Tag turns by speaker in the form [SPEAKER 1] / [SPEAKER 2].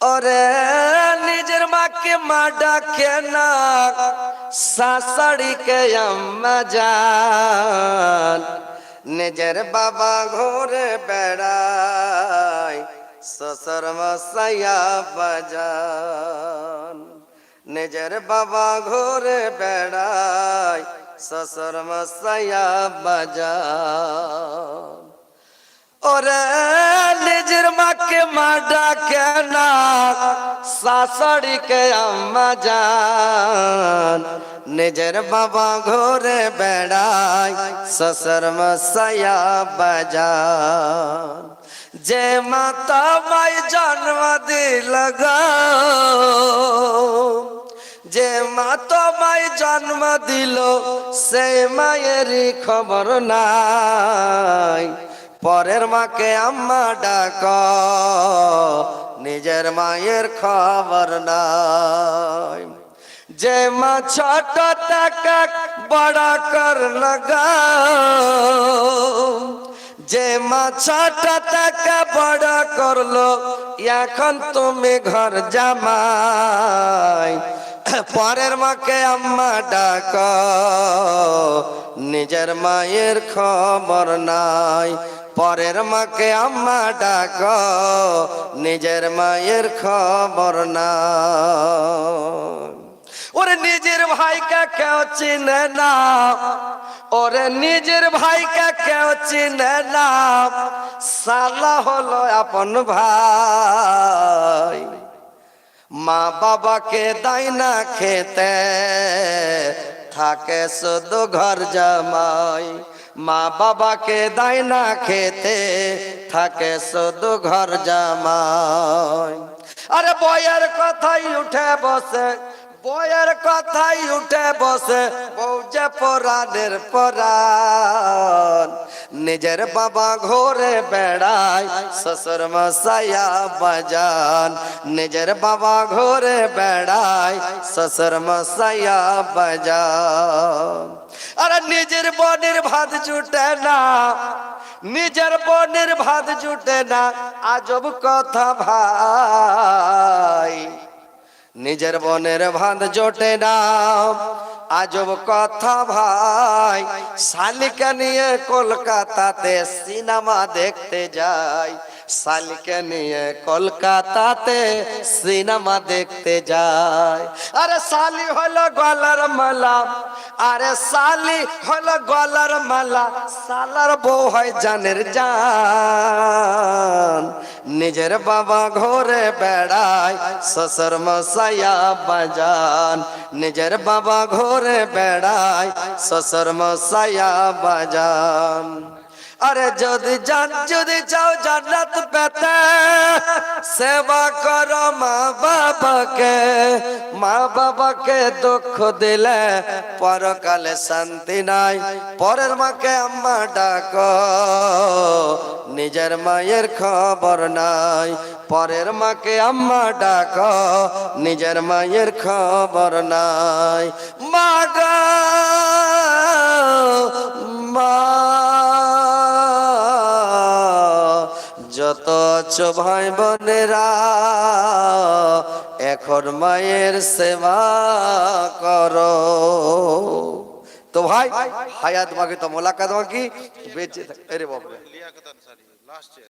[SPEAKER 1] ওরে নিজের মাকে মা ডাকে না, শাশুড়িকে আম্মা জান। নিজের বাবা ঘুরে বেড়ায়, শ্বশুর মশাই বাজান। নিজের বাবা ঘুরে বেড়ায়, শ্বশুর মশাই বাজান। ওরে নিজের মাকে মা ডাকে না, শাশুড়িকে আম্মা জান। নিজের বাবা ঘুরে বেড়ায়, শ্বশুর মশাই বাজান। যে মা তোমায় জন্ম দিল গো, যে মা তোমায় জন্ম দিল, সে মায়েরই খবর নাই। পরের মাকে আম্মা ডাক, নিজের মায়ের খবর নাই। যে মা ছোট থেকে বড় করল গো, যে মা ছোট থেকে বড় করলো, এখন তুমি ঘর জামাই। পরের মাকে আম্মা ডাক, নিজের মায়ের খবর নাই। পরের মাকে আম্মা ডাক, নিজের মায়ের খবর নাই। ওরে নিজের ভাইকে কেউ চিনে না, ওরে নিজের ভাইকে কেউ চিনে না, শালা হলো আপন ভাই। মা বাবাকে দেয় না খেতে, থাকে শুধু ঘর জামাই। মা বাবাকে দেয় না খেতে, থাকে শুধু ঘর জামাই। আরে বইয়ের কথাই উঠে বসে, বইয়ের কথাই উঠে বসে, বউ যে পরাণের পরাণ। নিজের বাবা ঘুরে বেড়ায়, শ্বশুর মশাই বাজান। নিজের বাবা ঘুরে বেড়ায়, শ্বশুর মশাই বাজান। আরে নিজের বোনের ভাত জুটে না, নিজের বোনের ভাত জুটে না, আজব কথা ভাই। নিজের বোনের ভাত জোটে না, আজব কথা ভাই। শালিকে নিয়ে কলকাতাতে সিনেমা দেখতে যাই, শালিকে নিয়ে কলকাতাতে সিনেমা দেখতে যায়। আরে শালি হলো গলার মালা, আরে শালি হলো গলার মালা, শালার বউ হয় জানের জান। নিজের বাবা ঘুরে বেড়ায়, শ্বশুর মশাই বাজান। নিজের বাবা ঘুরে বেড়ায়, শ্বশুর মশাই বাজান। আরে যদি চাও জান্নাত পেতে, সেবা করো মা বাবাকে। মা বাবাকে দুঃখ দিলে পরকালে শান্তি নাই। পরের মাকে আম্মা ডাক, নিজের মায়ের খবর নাই। পরের মাকে আম্মা ডাক, নিজের মায়ের খবর নাই। মা গো মা, যত আছো ভাই বোনেরা, এখন মায়ের সেবা করো। তো ভাই হায়াত বাকি তো মোলাকাত বাকি বেঁচে থাকে। আরে বাবা